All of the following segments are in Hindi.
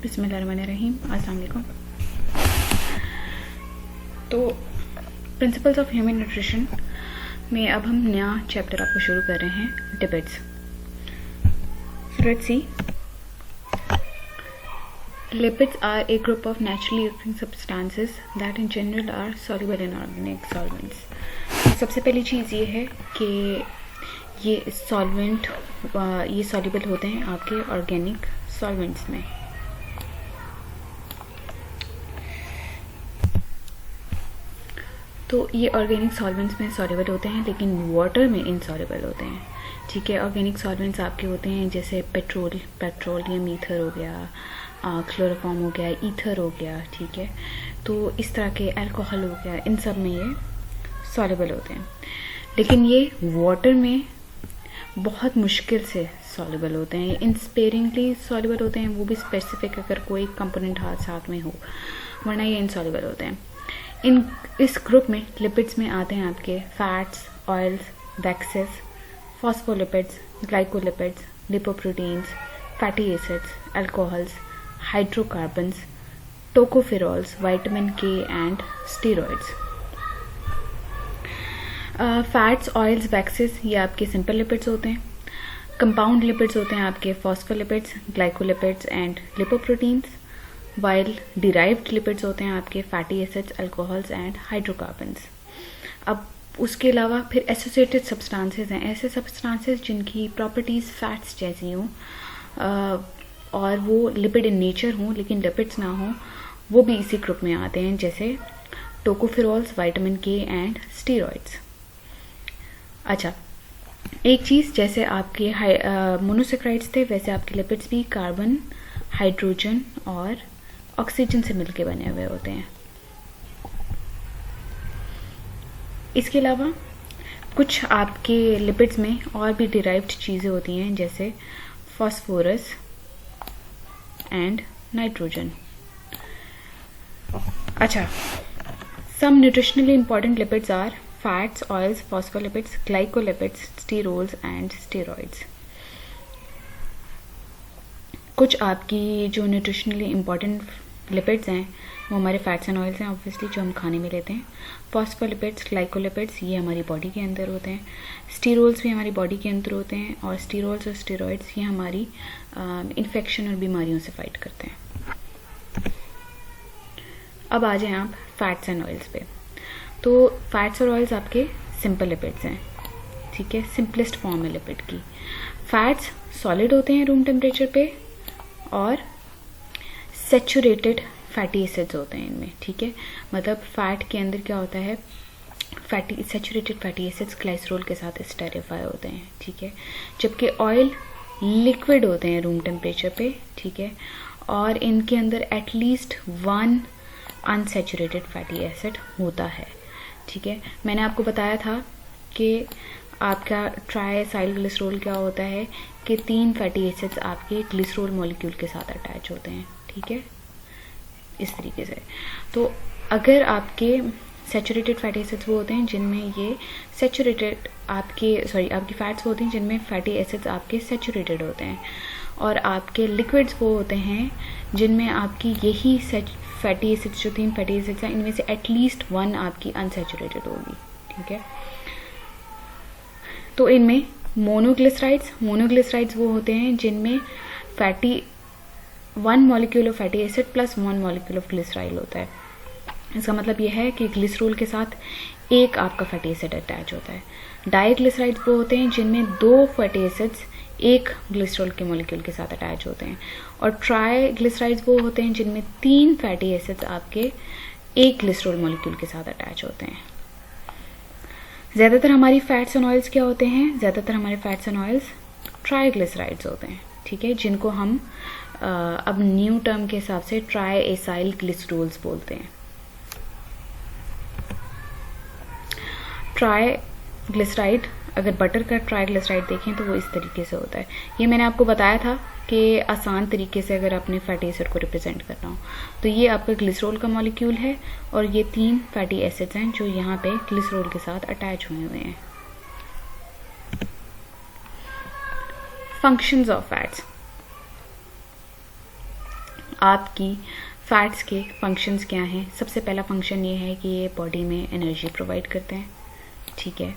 बिस्मिल्लाहिर्रहमानिर्रहीम। अस्सलाम वालेकुम। तो प्रिंसिपल्स ऑफ ह्यूमन न्यूट्रिशन में अब हम नया चैप्टर आपको शुरू कर रहे हैं, lipids. Let's see. Lipids are a group of naturally occurring substances that in general are soluble in organic solvents. सबसे पहली चीज़ ये है कि ये सॉल्वेंट ये सॉल्युबल होते हैं आपके ऑर्गेनिक सॉल्वेंट्स में। तो ये ऑर्गेनिक सॉल्वेंट्स में सॉल्युबल होते हैं लेकिन वाटर में इनसॉल्युबल होते हैं। ठीक है, ऑर्गेनिक सॉल्वेंट्स आपके होते हैं जैसे पेट्रोलियम ईथर हो गया, क्लोरोफॉर्म हो गया, ईथर हो गया। ठीक है, तो इस तरह के अल्कोहल हो गया, इन सब में ये सॉल्युबल होते हैं लेकिन ये वाटर में बहुत मुश्किल से सॉल्युबल होते हैं। इनस्पेरिंगली सॉल्युबल होते हैं, वो भी स्पेसिफिक अगर कोई कंपोनेंट साथ में हो, वरना ये इनसॉल्युबल होते हैं। इस ग्रुप में लिपिड्स में आते हैं आपके fats, oils, waxes, phospholipids, glycolipids, lipoproteins, fatty acids, alcohols, hydrocarbons, tocopherols, vitamin K and steroids. Fats, oils, waxes ये आपके सिंपल लिपिड्स होते हैं। कंपाउंड लिपिड्स होते हैं आपके phospholipids, glycolipids and lipoproteins, while derived lipids होते हैं आपके fatty acids, alcohols and hydrocarbons. अब उसके अलावा फिर एसोसिएटेड सब्सटेंसेस हैं, ऐसे सब्सटेंसेस जिनकी प्रॉपर्टीज फैट्स जैसी हों और वो लिपिड इन नेचर हों लेकिन लिपिड्स ना हों, वो भी इसी ग्रुप में आते हैं, जैसे टोकोफेरॉल्स, विटामिन के एंड स्टेरॉइड्स। अच्छा, एक चीज़, जैसे आपके मोनोसेक्राइड्स थे वैसे आपके लिपिड्स भी कार्बन, हाइड्रोजन और ऑक्सीजन से मिलके बने हुए होते हैं। इसके अलावा कुछ आपके लिपिड्स में और भी डिराइव्ड चीज़ें होती हैं जैसे फॉस्फोरस एंड नाइट्रोजन। अच्छा, some nutritionally important lipids are fats, oils, phospholipids, glycolipids, sterols and steroids. कुछ आपकी जो न्यूट्रिशनली इंपॉर्टेंट लिपिड्स हैं वो हमारे फैट्स एंड ऑयल्स हैं, ऑब्वियसली, जो हम खाने में लेते हैं। फॉस्फोलिपिड्स, ग्लाइकोलिपिड्स ये हमारी बॉडी के अंदर होते हैं। स्टीरोल्स भी हमारी बॉडी के अंदर होते हैं और स्टीरोल्स और स्टेरॉइड्स ये हमारी इन्फेक्शन और बीमारियों से फाइट करते हैं। अब आ जाएं आप फैट्स एंड ऑयल्स पे। तो फैट्स और ऑयल्स आपके सिंपल लिपिड्स हैं। ठीक है, सिंपलेस्ट फॉर्म है लिपिड की। फैट्स सॉलिड होते हैं रूम टेम्परेचर पे और सैचुरेटेड फैटी एसिड्स होते हैं इनमें। ठीक है, मतलब फैट के अंदर क्या होता है, सैचुरेटेड फैटी एसिड्स ग्लाइसरॉल के साथ स्टेरिफाई होते हैं। ठीक है, जबकि ऑयल लिक्विड होते हैं रूम टेम्परेचर पे। ठीक है, और इनके अंदर एटलीस्ट 1 अनसैचुरेटेड फैटी एसिड होता है। ठीक है, मैंने आपको बताया था कि आपका ट्राइसाइल ग्लिसरॉल क्या होता है कि 3 फैटी एसिड्स आपके ग्लिसरॉल मॉलिक्यूल के साथ अटैच होते हैं। ठीक है, इस तरीके से। तो अगर आपके सैचुरेटेड फैटी एसिड्स वो होते हैं जिनमें ये सैचुरेटेड आपकी फैट्स वो होती हैं जिनमें फैटी एसिड्स आपके सैचुरेटेड होते हैं, और आपके लिक्विड्स वो होते हैं जिनमें आपकी यही फैटी एसिड्स, जो 3 फैटी एसिड्स हैं, इनमें से एटलीस्ट 1 आपकी अनसैचुरेटेड होगी। ठीक है, तो इनमें मोनोग्लिसराइड्स वो होते हैं जिनमें 1 molecule of fatty acid plus 1 molecule of glyceryl होता है। इसका मतलब यह है कि ग्लिसरॉल के साथ एक आपका फैटी एसिड अटैच होता है। डाइग्लिसराइड्स वो होते हैं जिनमें 2 फैटी एसिड्स एक ग्लिसरॉल के मॉलिक्यूल के साथ अटैच होते हैं, और ट्राइग्लिसराइड्स वो होते हैं जिनमें 3 फैटी एसिड्स आपके एक ग्लिसरॉल मॉलिक्यूल के साथ अटैच होते हैं। ज्यादातर हमारी फैट्स एंड ऑयल्स क्या होते हैं, ज्यादातर हमारे फैट्स एंड ऑयल्स ट्राइग्लिसराइड्स होते हैं। ठीक है, जिनको हम अब न्यू टर्म के हिसाब से ट्राइएसाइल ग्लिसरॉल्स बोलते हैं। ट्राइग्लिसराइड, अगर बटर का ट्राइग्लिसराइड देखें तो वो इस तरीके से होता है। ये मैंने आपको बताया था कि आसान तरीके से अगर अपने फैटी एसिड को रिप्रेजेंट करना हो तो ये आपका ग्लिसरॉल का मॉलिक्यूल है और ये 3 फैटी एसिड्स हैं जो यहाँ पे ग्लिसरॉल के साथ अटैच हुए हुए हैं। Functions of fats. आपकी फैट्स के फंक्शंस क्या हैं। सबसे पहला फंक्शन ये है कि ये बॉडी में एनर्जी प्रोवाइड करते हैं, ठीक है।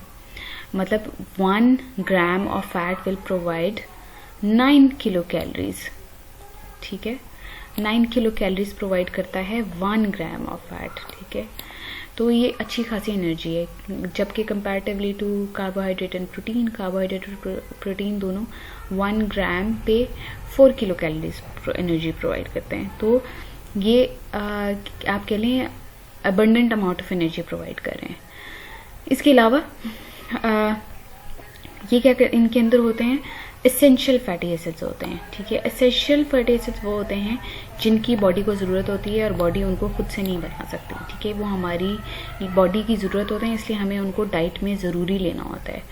मतलब 1 gram of fat will provide 9 kilo calories, ठीक है। 9 किलो कैलोरीज प्रोवाइड करता है 1 ग्राम ऑफ फैट, ठीक है। तो ये अच्छी खासी एनर्जी है, जबकि comparatively to carbohydrate and protein, carbohydrate और प्रोटीन दोनों 1 ग्राम पे 4 किलो कैलोरीज एनर्जी प्रोवाइड करते हैं। तो ये आप कह लें abundant amount of energy provide कर रहे हैं। इसके अलावा ये क्या इनके अंदर होते हैं, एसेंशियल फैटी एसिड्स होते हैं, ठीक है। एसेंशियल फैटी एसिड्स वो होते हैं जिनकी बॉडी को ज़रूरत होती है और बॉडी उनको खुद से नहीं बना सकती, ठीक है। वो हमारी बॉडी की ज़रूरत होते हैं, इसलिए हमें उनको डाइट में ज़रूरी लेना होता है।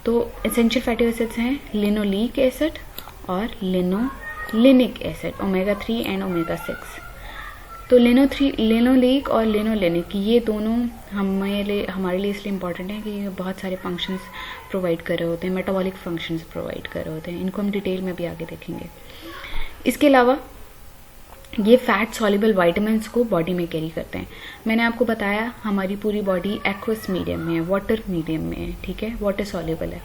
तो एसेंशियल फैटी एसिड्स हैं लिनोलिक एसिड और linolenic acid, omega 3 and omega 6। तो लिनोलेनिक और लिनोलेनिक ये दोनों हमारे लिए इसलिए इम्पॉर्टेंट है कि ये बहुत सारे फंक्शंस प्रोवाइड कर रहे होते हैं, मेटाबॉलिक फंक्शंस प्रोवाइड कर रहे होते हैं। इनको हम डिटेल में भी आगे देखेंगे। इसके अलावा ये फैट सॉल्युबल वाइटामिन्स को बॉडी में कैरी करते हैं। मैंने आपको बताया हमारी पूरी बॉडी एक्वस मीडियम में है, वाटर मीडियम में है, ठीक है, वाटर सॉल्युबल है।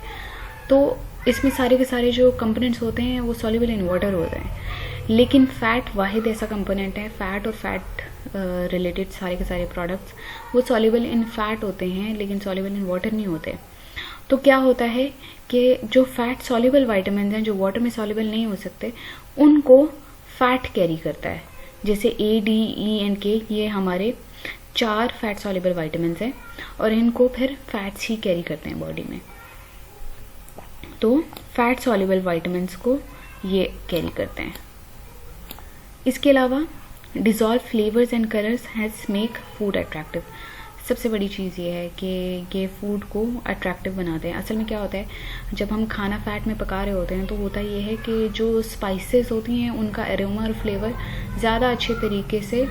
तो इसमें सारे के सारे जो कंपोनेंट्स होते हैं वो सॉल्युबल इन वाटर होते हैं। लेकिन फैट वाहिद ऐसा कंपोनेंट है, फैट और फैट रिलेटेड सारे के सारे प्रोडक्ट्स वो सॉल्युबल इन फैट होते हैं, लेकिन सॉल्युबल इन वाटर नहीं होते। तो क्या होता है कि जो फैट सॉल्युबल वाइटामिन हैं जो वाटर में सॉल्युबल नहीं हो सकते, उनको फैट कैरी करता है। जैसे A, D, E and K ये हमारे 4 फैट सॉल्युबल वाइटामिन हैं और इनको फिर फैट्स ही कैरी करते हैं बॉडी में। तो फैट सॉल्युबल वाइटामिन्स को ये कैरी करते हैं। इसके अलावा dissolve flavours and colours has make food attractive. सबसे बड़ी चीज़ ये है कि ये फूड को अट्रैक्टिव बनाते हैं। असल में क्या होता है, जब हम खाना फैट में पका रहे होते हैं तो होता ये है कि जो स्पाइसेस होती हैं उनका एरोमा और फ्लेवर ज़्यादा अच्छे तरीके से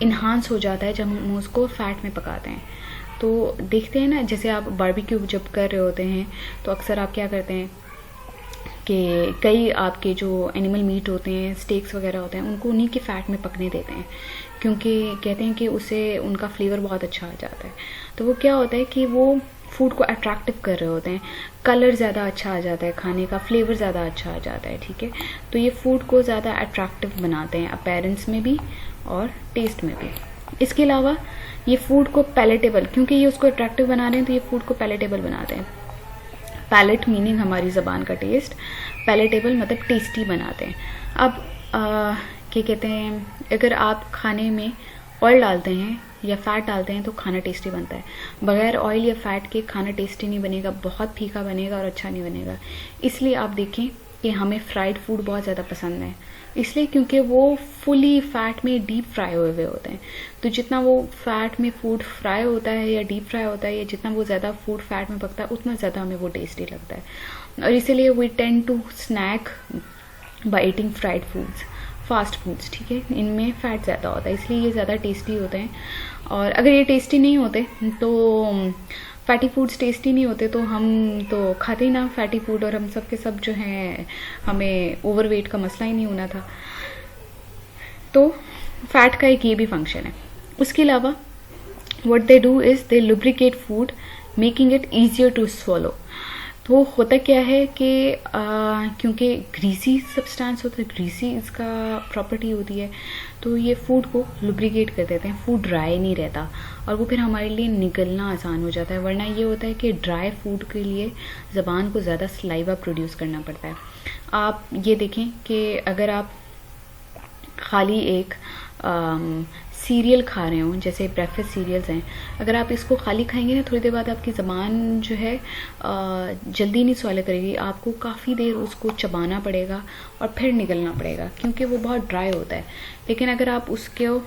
इन्हांस हो जाता है जब हम उसको फैट में पकाते हैं। तो देखते हैं ना, जैसे आप बारबेक्यू जब कर रहे होते हैं तो अक्सर आप क्या करते हैं कि कई आपके जो एनिमल मीट होते हैं, स्टेक्स वगैरह होते हैं, उनको उन्हीं के फैट में पकने देते हैं, क्योंकि कहते हैं कि उससे उनका फ्लेवर बहुत अच्छा आ जाता है। तो वो क्या होता है कि वो फूड को अट्रैक्टिव कर रहे होते हैं, कलर ज़्यादा अच्छा आ जाता है, खाने का फ्लेवर ज़्यादा अच्छा आ जाता है, ठीक है। तो ये फूड को ज़्यादा अट्रैक्टिव बनाते हैं अपीयरेंस में भी और टेस्ट में भी। इसके अलावा ये फूड को पैलेटेबल, क्योंकि ये उसको अट्रैक्टिव बना रहे हैं तो ये फूड को पैलेटेबल बनाते हैं। पैलेट मीनिंग हमारी ज़बान का टेस्ट, पैलेटेबल मतलब टेस्टी बनाते हैं। अब क्या कहते हैं, अगर आप खाने में ऑयल डालते हैं या फैट डालते हैं तो खाना टेस्टी बनता है। बगैर ऑयल या फैट के खाना टेस्टी नहीं बनेगा, बहुत फीका बनेगा और अच्छा नहीं बनेगा। इसलिए आप देखें कि हमें फ्राइड फूड बहुत ज़्यादा पसंद है, इसलिए क्योंकि वो फुली फैट में डीप फ्राई हुए हुए होते हैं। तो जितना वो फैट में फूड फ्राई होता है या डीप फ्राई होता है, या जितना वो ज़्यादा फूड फैट में पकता है, उतना ज़्यादा हमें वो टेस्टी लगता है। और इसीलिए we tend to snack by eating fried foods, fast foods, ठीक है। इनमें फैट ज़्यादा होता है, इसलिए ये ज़्यादा टेस्टी होते हैं। और अगर ये टेस्टी नहीं होते तो फैटी फूड्स टेस्टी नहीं होते तो हम तो खाते ही ना फैटी फूड, और हम सब के सब जो हैं हमें ओवरवेट का मसला ही नहीं होना था। तो फैट का एक ये भी फंक्शन है। उसके अलावा what they do is they lubricate food making it easier to swallow. तो होता क्या है कि क्योंकि ग्रीसी सब्सटेंस होता है, ग्रीसी इसका प्रॉपर्टी होती है, तो ये फूड को लुब्रिकेट कर देते हैं, फूड ड्राई नहीं रहता और वो फिर हमारे लिए निगलना आसान हो जाता है। वरना ये होता है कि ड्राई फूड के लिए ज़बान को ज़्यादा सलाइवा प्रोड्यूस करना पड़ता है। आप ये देखें कि अगर आप खाली एक सीरियल खा रहे हो, जैसे ब्रेकफास्ट सीरियल्स हैं, अगर आप इसको खाली खाएंगे ना, थोड़ी देर बाद आपकी ज़बान जो है जल्दी नहीं स्वालो करेगी, आपको काफ़ी देर उसको चबाना पड़ेगा और फिर निगलना पड़ेगा, क्योंकि वो बहुत ड्राई होता है। लेकिन अगर आप उसको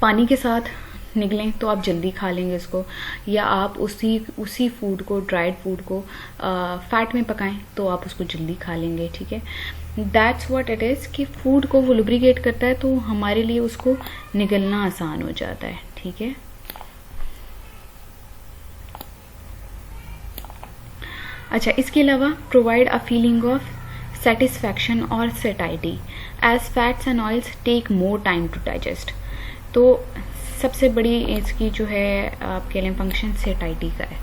पानी के साथ निकलें तो आप जल्दी खा लेंगे इसको, या आप उसी फूड को, ड्राइड फूड को फैट में पकाएं तो आप उसको जल्दी खा लेंगे, ठीक है। दैट्स व्हाट इट इज़ कि फूड को वो लुब्रिकेट करता है तो हमारे लिए उसको निगलना आसान हो जाता है, ठीक है। अच्छा, इसके अलावा provide a feeling of satisfaction और satiety as fats and oils take more time to digest. तो सबसे बड़ी इसकी जो है आप कह लें फंक्शन सेटाइटी का है।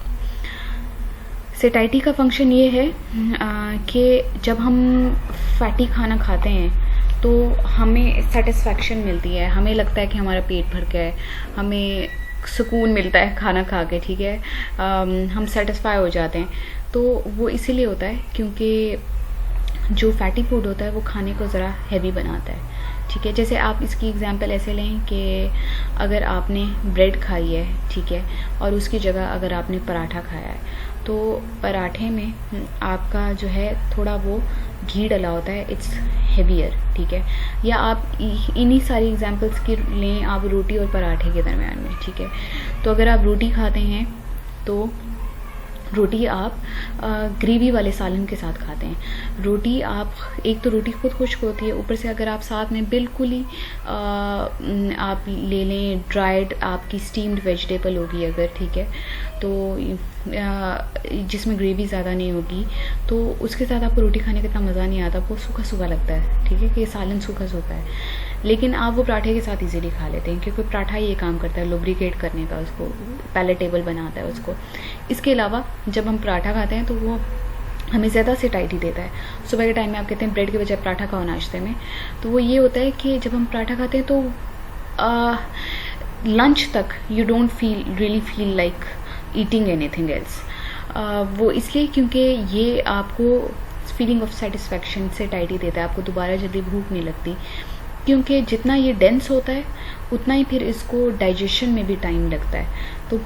सेटाइटी का फंक्शन ये है कि जब हम फैटी खाना खाते हैं तो हमें सेटिस्फैक्शन मिलती है, हमें लगता है कि हमारा पेट भर गया है, हमें सुकून मिलता है खाना खा के, ठीक है, हम सेटिस्फाई हो जाते हैं। तो वो इसीलिए होता है क्योंकि जो फैटी फूड होता है वो खाने को ज़रा हैवी बनाता है, ठीक है। जैसे आप इसकी एग्जांपल ऐसे लें कि अगर आपने ब्रेड खाई है, ठीक है, और उसकी जगह अगर आपने पराठा खाया है तो पराठे में आपका जो है थोड़ा वो घी डला होता है, इट्स हेवियर, ठीक है। या आप इन्हीं सारी एग्जांपल्स की लें आप रोटी और पराठे के दरमियान में, ठीक है। तो अगर आप रोटी खाते हैं तो रोटी आप ग्रेवी वाले सालन के साथ खाते हैं। रोटी आप एक तो रोटी खुद खुश्क होती है, ऊपर से अगर आप साथ में बिल्कुल ही आप ले लें ड्राइड आपकी स्टीम्ड वेजिटेबल होगी अगर, ठीक है, तो जिसमें ग्रेवी ज़्यादा नहीं होगी तो उसके साथ आपको रोटी खाने का इतना मज़ा नहीं आता, वो सूखा सूखा लगता है, ठीक है, कि सालन सूखा सूखा है। लेकिन आप वो पराठे के साथ इजीली खा लेते हैं क्योंकि पराठा ये काम करता है लुब्रिकेट करने का, उसको पैलेटेबल बनाता है उसको। इसके अलावा जब हम पराठा खाते हैं तो वो हमें ज़्यादा सेटाइटी देता है। सुबह के टाइम में आप कहते हैं ब्रेड के बजाय पराठा खाओ नाश्ते में, तो वो ये होता है कि जब हम पराठा खाते हैं तो लंच तक you don't really feel like eating anything else. वो इसलिए क्योंकि ये आपको फीलिंग ऑफ सेटिस्फैक्शन सेटाइटी देता है, आपको दोबारा जल्दी भूख नहीं लगती, क्योंकि जितना ये डेंस होता है उतना ही फिर इसको डाइजेशन में भी टाइम लगता है। तो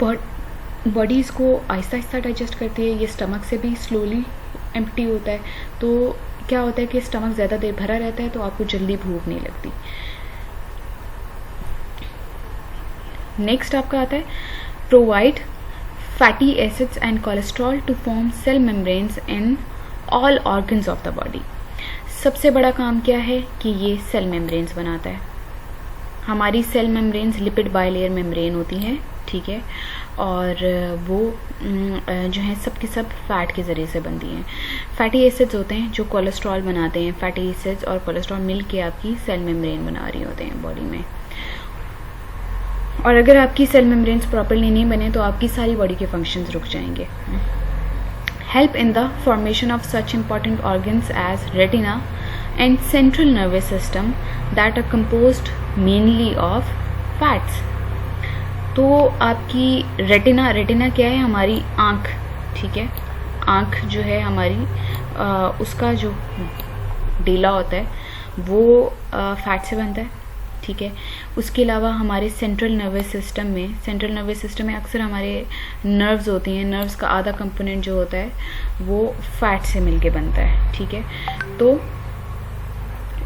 बॉडी इसको आहिस्ता आहिस्ता डाइजेस्ट करती है, ये स्टमक से भी स्लोली एम्प्टी होता है। तो क्या होता है कि स्टमक ज़्यादा देर भरा रहता है तो आपको जल्दी भूख नहीं लगती। नेक्स्ट आपका आता है provide fatty acids and cholesterol to form cell membranes in all organs of the body. सबसे बड़ा काम क्या है कि ये सेल मेम्ब्रेन्स बनाता है। हमारी cell membranes lipid bilayer membrane होती हैं, ठीक है, और वो जो है सब की सब फैट के ज़रिए से बनती हैं। फैटी एसिड्स होते हैं जो कोलेस्ट्रॉल बनाते हैं। फैटी एसिड्स और कोलेस्ट्रॉल मिल के आपकी सेल मेम्ब्रेन बना रही होते हैं बॉडी में। और अगर आपकी सेल मेम्ब्रेन्स प्रॉपर्ली नहीं बने तो आपकी सारी बॉडी के फंक्शंस रुक जाएंगे। Help in the formation of such important organs as retina and central nervous system that are composed mainly of fats. तो आपकी रेटिना क्या है? हमारी आँख, ठीक है। आँख जो है हमारी उसका जो डेला होता है वो फैट से बनता है, ठीक है। उसके अलावा हमारे सेंट्रल नर्वस सिस्टम में अक्सर हमारे नर्व्स होती हैं। नर्व्स का आधा कंपोनेंट जो होता है वो फैट से मिलके बनता है, ठीक है। तो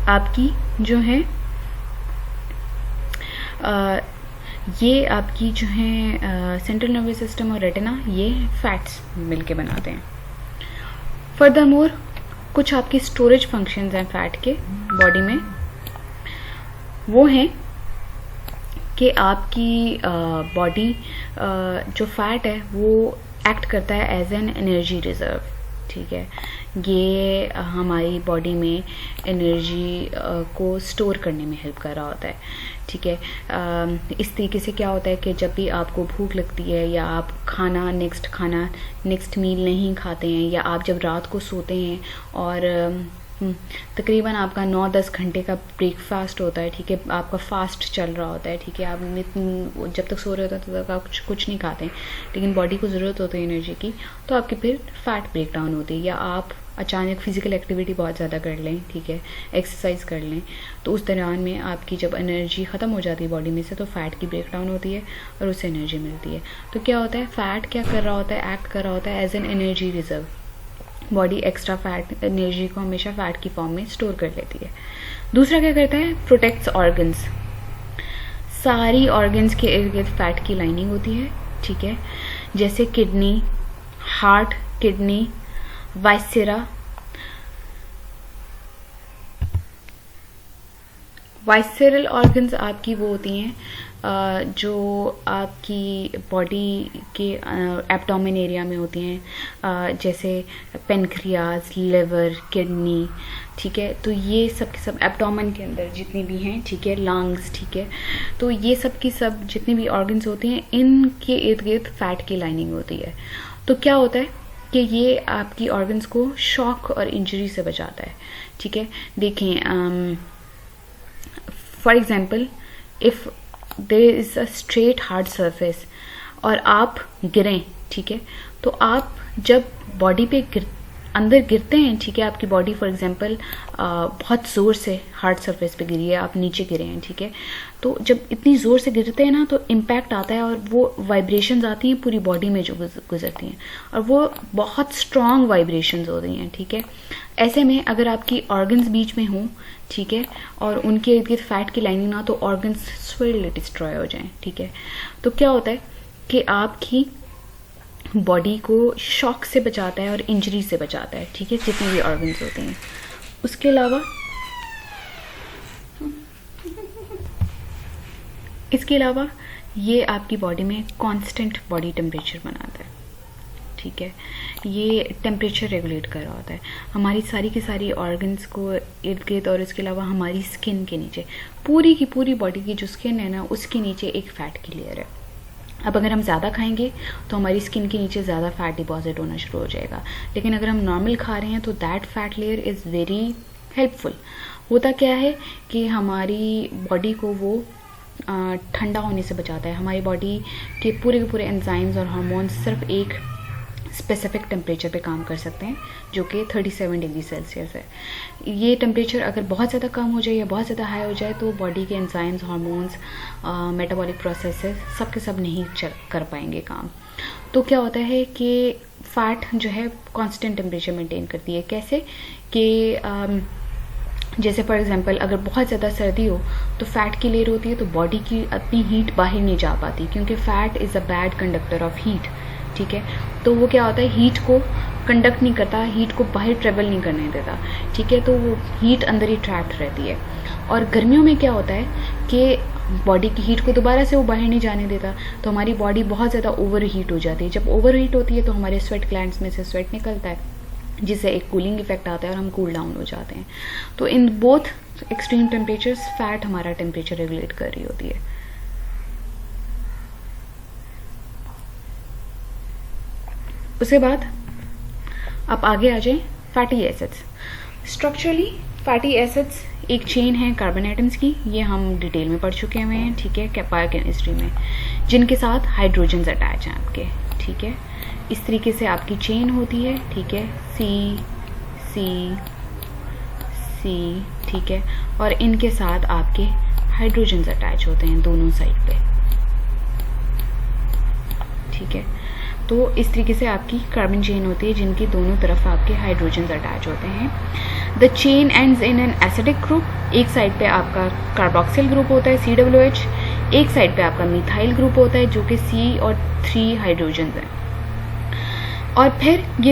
आपकी जो है ये आपकी जो है सेंट्रल नर्वस सिस्टम और रेटिना ये फैट्स मिलके बनाते हैं। फर्दरमोर कुछ आपकी स्टोरेज फंक्शंस हैं फैट के बॉडी में, वो हैं कि आपकी बॉडी जो फैट है वो एक्ट करता है एज एन एनर्जी रिजर्व, ठीक है। ये हमारी बॉडी में एनर्जी को स्टोर करने में हेल्प कर रहा होता है, ठीक है। इस तरीके से क्या होता है कि जब भी आपको भूख लगती है या आप नेक्स्ट मील नहीं खाते हैं, या आप जब रात को सोते हैं और तकरीबन आपका 9-10 घंटे का ब्रेकफास्ट होता है, ठीक है, आपका फास्ट चल रहा होता है, ठीक है। आप जब तक सो रहे होते हैं तब तक आप कुछ नहीं खाते हैं, लेकिन बॉडी को ज़रूरत होती है एनर्जी की, तो आपकी फिर फैट ब्रेक डाउन होती है। या आप अचानक फिजिकल एक्टिविटी बहुत ज़्यादा कर लें, ठीक है, एक्सरसाइज कर लें, तो उस दौरान में आपकी जब एनर्जी ख़त्म हो जाती है बॉडी में से तो फैट की ब्रेक डाउन होती है और उससे एनर्जी मिलती है। तो क्या होता है, फैट क्या कर रहा होता है, एक्ट कर रहा होता है as an energy reserve. Body extra fat energy को हमेशा फैट की फॉर्म में स्टोर कर लेती है। दूसरा क्या करता है, प्रोटेक्ट्स ऑर्गन्स। सारी ऑर्गन्स के इर्द गिर्द फैट की लाइनिंग होती है, ठीक है, जैसे kidney, heart, kidney, visceral organs आपकी वो होती हैं जो आपकी बॉडी के एब्डोमेन एरिया में होती हैं, जैसे पेनक्रियाज, लिवर, किडनी, ठीक है। तो ये सब के सब एब्डोमेन के अंदर जितनी भी हैं, ठीक है, लंग्स, ठीक है। तो ये सब की सब जितनी भी ऑर्गन्स होती हैं, इनके इर्द गिर्द फैट की लाइनिंग होती है। तो क्या होता है कि ये आपकी ऑर्गन्स को शॉक और इंजरी से बचाता है, ठीक है। देखें, for example, if there is a straight hard surface और आप गिरें, ठीक है, तो आप जब बॉडी पे अंदर गिरते हैं, ठीक है, आपकी बॉडी फॉर एग्जांपल बहुत ज़ोर से हार्ड सरफेस पे गिरी है, आप नीचे गिरे हैं, ठीक है, तो जब इतनी ज़ोर से गिरते हैं ना तो इम्पैक्ट आता है और वो वाइब्रेशंस आती हैं पूरी बॉडी में जो गुजरती हैं, और वो बहुत स्ट्रॉन्ग वाइब्रेशंस होती हैं, ठीक है। ऐसे में अगर आपकी ऑर्गन्स बीच में हों, ठीक है, और उनके इर्द गिर्द फैट की लाइनिंग ना, तो ऑर्गन्स स्विल डिस्ट्रॉय हो जाएं, ठीक है। तो क्या होता है कि आपकी बॉडी को शॉक से बचाता है और इंजरी से बचाता है, ठीक है, जितने भी ऑर्गन्स होते हैं। इसके अलावा ये आपकी बॉडी में कांस्टेंट बॉडी टेम्परेचर बनाता है, ठीक है। ये टेम्परेचर रेगुलेट कर रहा होता है हमारी सारी की सारी ऑर्गन्स को इर्द गिर्द, और इसके अलावा हमारी स्किन के नीचे, पूरी की पूरी बॉडी की जो स्किन है ना, उसके नीचे एक फैट की लेयर है। अब अगर हम ज़्यादा खाएंगे तो हमारी स्किन के नीचे ज़्यादा फैट डिपॉजिट होना शुरू हो जाएगा, लेकिन अगर हम नॉर्मल खा रहे हैं तो that fat layer is very helpful. होता क्या है कि हमारी बॉडी को वो ठंडा होने से बचाता है। हमारी बॉडी के पूरे एंजाइम्स और हार्मोन्स सिर्फ एक स्पेसिफिक टेम्परेचर पे काम कर सकते हैं, जो कि 37 डिग्री सेल्सियस है। ये टेम्परेचर अगर बहुत ज़्यादा कम हो जाए या बहुत ज़्यादा हाई हो जाए तो बॉडी के एंजाइम्स, हार्मोन्स, मेटाबॉलिक प्रोसेसेस सब के सब नहीं कर पाएंगे काम। तो क्या होता है कि फैट जो है कांस्टेंट टेम्परेचर मेंटेन करती है। कैसे कि जैसे फॉर एग्जांपल अगर बहुत ज़्यादा सर्दी हो तो फैट की लेयर होती है, तो बॉडी की अपनी हीट बाहर नहीं जा पाती, क्योंकि fat is a bad conductor of heat, ठीक है। तो वो क्या होता है, हीट को कंडक्ट नहीं करता, हीट को बाहर ट्रेवल नहीं करने देता, ठीक है। तो वो हीट अंदर ही ट्रैप्ड रहती है। और गर्मियों में क्या होता है कि बॉडी की हीट को दोबारा से वो बाहर नहीं जाने देता, तो हमारी बॉडी बहुत ज़्यादा ओवर हीट हो जाती है। जब ओवर हीट होती है तो हमारे स्वेट ग्लैंड्स में से स्वेट निकलता है, जिससे एक कूलिंग इफेक्ट आता है और हम कूल डाउन हो जाते हैं। तो in both extreme temperatures fat हमारा टेम्परेचर रेगुलेट कर रही होती है। उसके बाद आप आगे आ जाएं, fatty acids. Structurally fatty acids एक चेन है कार्बन एटम्स की, ये हम डिटेल में पढ़ चुके हुए हैं, ठीक है, बायोकेमिस्ट्री में, जिनके साथ हाइड्रोजन्स अटैच हैं आपके, ठीक है। इस तरीके से आपकी चेन होती है, ठीक है, सी सी सी, ठीक है, और इनके साथ आपके हाइड्रोजन्स अटैच होते हैं दोनों साइड पे, ठीक है। तो इस तरीके से आपकी कार्बन चेन होती है जिनकी दोनों तरफ आपके हाइड्रोजन्स अटैच होते हैं। The chain ends in an acidic group. एक साइड पे आपका कार्बोक्सिल ग्रुप होता है COOH, एक साइड पे आपका मिथाइल ग्रुप होता है जो कि C और 3 हाइड्रोजन्स हैं। और फिर ये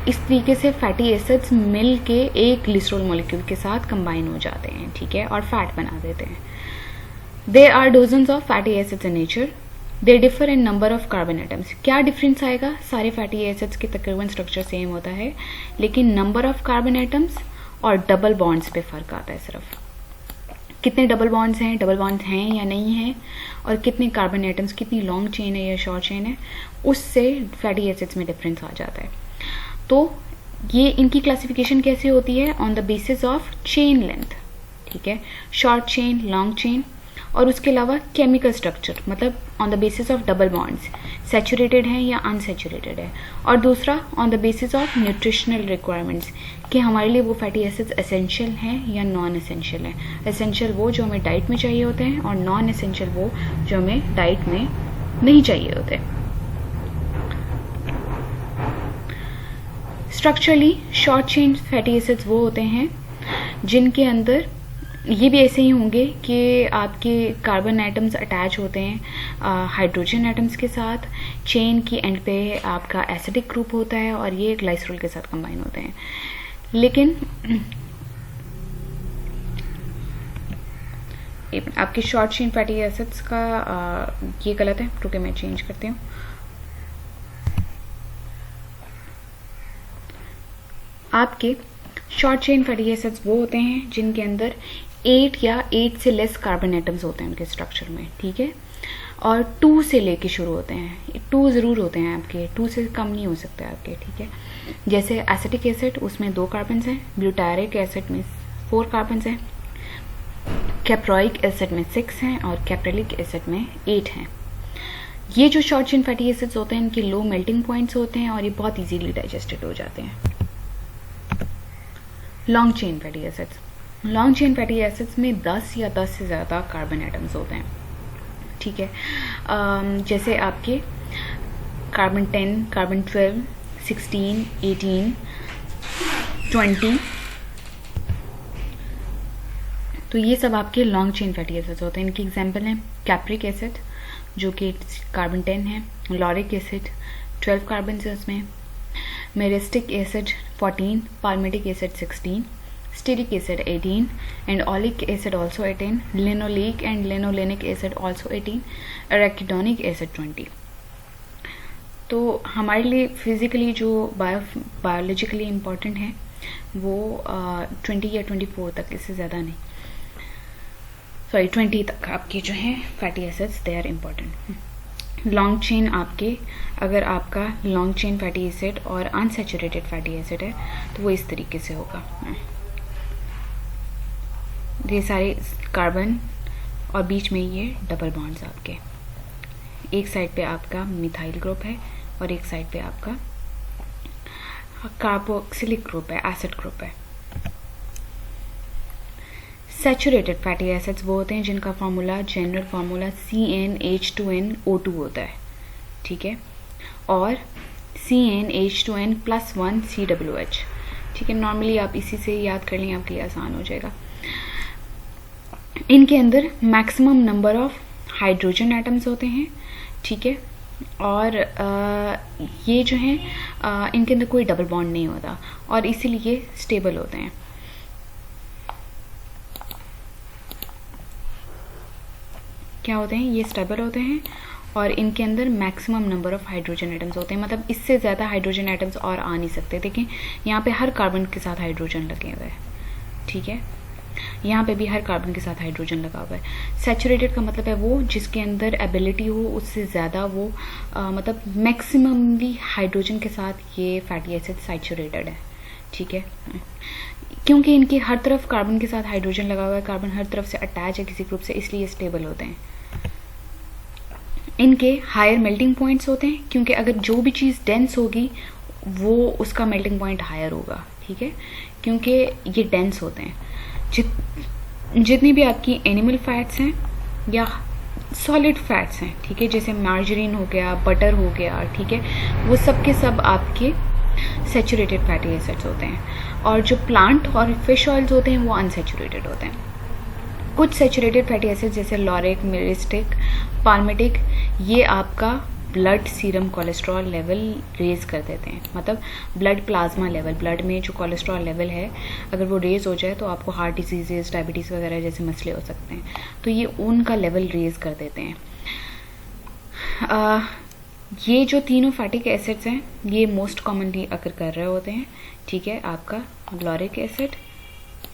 इस तरीके से फैटी एसिड्स मिल के एक ग्लिसरॉल मॉलिक्यूल के साथ कंबाइन हो जाते हैं, ठीक है, और फैट बना देते हैं। There are dozens of fatty acids in nature, they differ in number of carbon atoms. क्या डिफरेंस आएगा, सारे फैटी एसिड्स के तकरीबन स्ट्रक्चर सेम होता है, लेकिन नंबर ऑफ कार्बन एटम्स और डबल बॉन्ड्स पे फर्क आता है। सिर्फ कितने डबल बॉन्ड्स हैं या नहीं हैं, और कितने कार्बन एटम्स, कितनी लॉन्ग चेन है या शॉर्ट चेन है, उससे फैटी एसिड्स में डिफरेंस आ जाता है। तो ये इनकी क्लासिफिकेशन कैसे होती है, on the basis of chain length, ठीक है, शॉर्ट चेन, लॉन्ग चेन, और उसके अलावा केमिकल स्ट्रक्चर, मतलब on the basis of double bonds, saturated है या अनसैचुरेटेड है, और दूसरा on the basis of nutritional requirements, कि हमारे लिए वो फैटी एसिड्स एसेंशियल हैं या नॉन एसेंशियल हैं। एसेंशियल वो जो हमें डाइट में चाहिए होते हैं, और नॉन एसेंशियल वो जो हमें डाइट में नहीं चाहिए होते। Structurally short chain fatty acids वो होते हैं जिनके अंदर ये भी ऐसे ही होंगे कि आपके कार्बन एटम्स अटैच होते हैं हाइड्रोजन एटम्स के साथ, चेन की एंड पे आपका एसिडिक ग्रुप होता है और ये ग्लाइसरॉल के साथ कंबाइन होते हैं। लेकिन आपके शॉर्ट चेन फैटी एसिड्स का ये गलत है, रुके मैं चेंज करती हूँ। आपके शॉर्ट चेन फैटी एसिड्स वो होते हैं जिनके अंदर 8 या 8 से लेस कार्बन एटम्स होते हैं उनके स्ट्रक्चर में, ठीक है, और 2 से लेके शुरू होते हैं, 2 ज़रूर होते हैं आपके, 2 से कम नहीं हो सकते आपके, ठीक है। जैसे एसिटिक एसिड, उसमें 2 कार्बन हैं, ब्यूटारिक एसिड में 4 कार्बन हैं, कैप्रोइक एसिड में 6 हैं और कैप्रेलिक एसिड में 8 हैं। ये जो शॉर्ट चेन फैटी एसिड्स होते हैं इनके लो मेल्टिंग पॉइंट्स होते हैं और ये बहुत इजीली डाइजेस्टेड हो जाते हैं। Long chain fatty acids, long chain fatty acids में 10 या 10 से ज़्यादा कार्बन एटम्स होते हैं, ठीक है। जैसे आपके कार्बन 10, कार्बन 12, 16, 18, 20, तो ये सब आपके लॉन्ग चेन फैटी एसिड्स होते हैं। इनके एग्जांपल हैं कैप्रिक एसिड जो कि कार्बन 10 है, लॉरिक एसिड 12 कार्बन है उसमें, myristic acid 14, palmitic acid 16, stearic acid 18 and oleic acid also 18, linoleic and linolenic acid also 18, arachidonic acid 20। तो हमारे लिए फिजिकली जो बायोलॉजिकली इम्पॉर्टेंट है वो 20 या 24 तक, इससे ज़्यादा नहीं, सॉरी 20 तक आपके जो हैं fatty acids they are important. Long chain आपके, अगर आपका लॉन्ग चेन फैटी एसिड और अनसैचुरेटेड फैटी एसिड है तो वो इस तरीके से होगा, ये सारे कार्बन और बीच में ये डबल बॉन्ड्स आपके, एक साइड पे आपका मिथाइल ग्रुप है और एक साइड पे आपका कार्बोक्सिलिक ग्रुप है, एसिड ग्रुप है। सैचुरेटेड फैटी एसिड्स वो होते हैं जिनका फार्मूला, जनरल फार्मूला CnH2nO2 होता है, ठीक है, और CnH2n+1 COOH, ठीक है। नॉर्मली आप इसी से याद कर लें, आपके लिए आसान हो जाएगा। इनके अंदर maximum number of hydrogen atoms होते हैं, ठीक है, और ये जो हैं इनके अंदर कोई डबल बॉन्ड नहीं होता और इसीलिए स्टेबल होते हैं। क्या होते हैं, ये स्टेबल होते हैं और इनके अंदर maximum number of hydrogen atoms होते हैं, मतलब इससे ज़्यादा हाइड्रोजन एटम्स और आ नहीं सकते। देखिए यहाँ पे हर कार्बन के साथ हाइड्रोजन लगे हुए हैं, ठीक है, यहाँ पे भी हर कार्बन के साथ हाइड्रोजन लगा हुआ है। सैचुरेटेड का मतलब है वो जिसके अंदर एबिलिटी हो उससे ज़्यादा वो मतलब मैक्सिममली हाइड्रोजन के साथ ये फैटी एसिड सैचुरेटेड है, ठीक है, क्योंकि इनकी हर तरफ कार्बन के साथ हाइड्रोजन लगा हुआ है, कार्बन हर तरफ से अटैच है किसी ग्रुप से, इसलिए स्टेबल होते हैं। इनके हायर मेल्टिंग पॉइंट्स होते हैं क्योंकि अगर जो भी चीज़ डेंस होगी वो उसका मेल्टिंग पॉइंट हायर होगा, ठीक है, क्योंकि ये डेंस होते हैं। जितनी भी आपकी एनिमल फैट्स हैं या सॉलिड फैट्स हैं, ठीक है, जैसे मार्जरीन हो गया, बटर हो गया, ठीक है, वो सब के सब आपके सैचुरेटेड फैटी एसिड्स होते हैं। और जो प्लांट और फिश ऑयल्स होते हैं वो अनसैचुरेटेड होते हैं। कुछ सैचुरेटेड फैटी एसिड्स जैसे लॉरिक, मिरिस्टिक, पाल्मिटिक, ये आपका blood serum cholesterol level raise कर देते हैं, मतलब ब्लड प्लाज्मा लेवल, ब्लड में जो कोलेस्ट्रॉल लेवल है अगर वो रेज हो जाए तो आपको हार्ट डिजीजेस, डायबिटीज़ वगैरह जैसे मसले हो सकते हैं, तो ये उनका लेवल रेज कर देते हैं। ये जो तीनों फैटिक एसिड्स हैं ये मोस्ट कॉमनली अगर कर रहे होते हैं, ठीक है, आपका लॉरिक एसिड,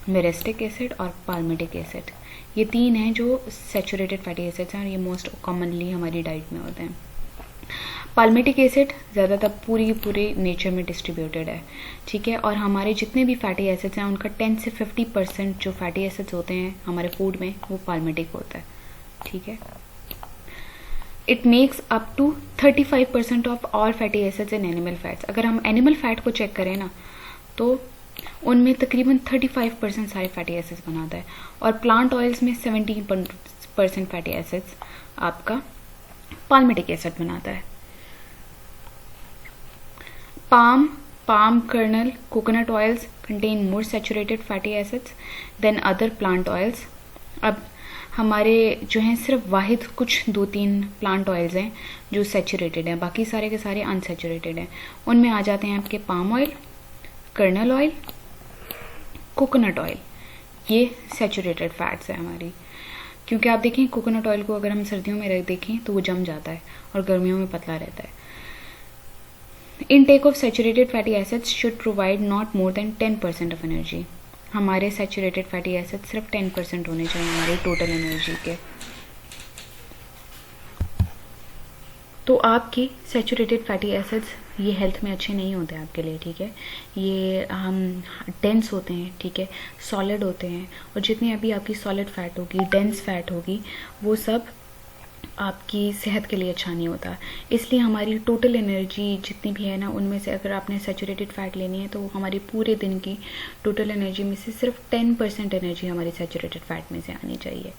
मिरिस्टिक एसिड और पाल्मिटिक एसिड, ये तीन हैं जो सैचुरेटेड फैटी एसिड्स हैं और ये मोस्ट कॉमनली हमारी डाइट में होते हैं। पाल्मिटिक एसिड ज़्यादातर पूरे नेचर में डिस्ट्रीब्यूटेड है, ठीक है, और हमारे जितने भी फैटी एसिड्स हैं उनका 10 से 50% जो फैटी एसिड्स होते हैं हमारे फूड में वो पाल्मिटिक होता है, ठीक है। It makes up to 35% of all fatty acids in animal fats. अगर हम एनिमल फैट को चेक करें ना तो उनमें तकरीबन 35% सारे फैटी एसिड्स बनाता है और प्लांट ऑयल्स में 17% फैटी एसिड्स आपका पाल्मिटिक एसिड बनाता है। palm kernel, coconut oils contain more saturated fatty acids than other plant oils। अब हमारे जो हैं सिर्फ वाहिद कुछ 2-3 प्लांट ऑयल्स हैं जो सैचुरेटेड हैं, बाकी सारे के सारे अनसैचुरेटेड हैं। उनमें आ जाते हैं आपके palm oil, kernel oil, coconut oil, ये सैचुरेटेड फैट्स है हमारी। क्योंकि आप देखें कोकोनट ऑयल को अगर हम सर्दियों में रख देखें तो वो जम जाता है और गर्मियों में पतला रहता है। Intake of saturated fatty acids should provide not more than 10% of energy. हमारे सैचुरेटेड फैटी एसिड्स सिर्फ 10% होने चाहिए हमारे टोटल एनर्जी के। तो आपके सैचुरेटेड फैटी एसिड्स ये हेल्थ में अच्छे नहीं होते आपके लिए, ठीक है। ये हम डेंस होते हैं, ठीक है, सॉलिड होते हैं, और जितनी अभी आपकी सॉलिड फैट होगी, डेंस फैट होगी, वो सब आपकी सेहत के लिए अच्छा नहीं होता। इसलिए हमारी टोटल एनर्जी जितनी भी है ना, उनमें से अगर आपने सैचुरेटेड फैट लेनी है तो हमारी पूरे दिन की टोटल एनर्जी में से सिर्फ 10% एनर्जी हमारी सैचुरेटेड फैट में से आनी चाहिए।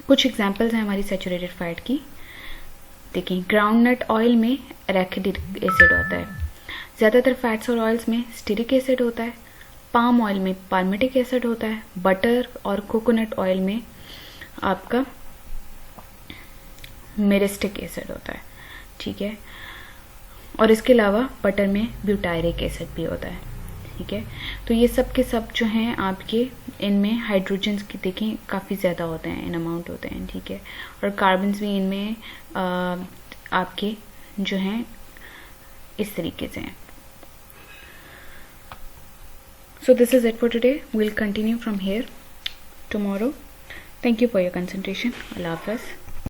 कुछ एग्जाम्पल्स हैं हमारी सैचुरेटेड फैट की। देखिए, ग्राउंडनट ऑयल में एराकिडिक एसिड होता है, ज़्यादातर फैट्स और ऑयल्स में स्टीरिक एसिड होता है, पाम ऑयल में पाल्मेटिक एसिड होता है, बटर और कोकोनट ऑयल में आपका मिरिस्टिक एसिड होता है, ठीक है। और इसके अलावा बटर में ब्यूटायरिक एसिड भी होता है, ठीक है। तो ये सब के सब जो हैं आपके, इनमें हाइड्रोजन्स की देखें काफ़ी ज़्यादा होते हैं, इन अमाउंट होते हैं, ठीक है। और कार्बन्स भी इनमें आपके जो हैं इस तरीके से हैं। So this is it for today. We'll continue from here tomorrow. Thank you for your concentration. Allah Hafiz.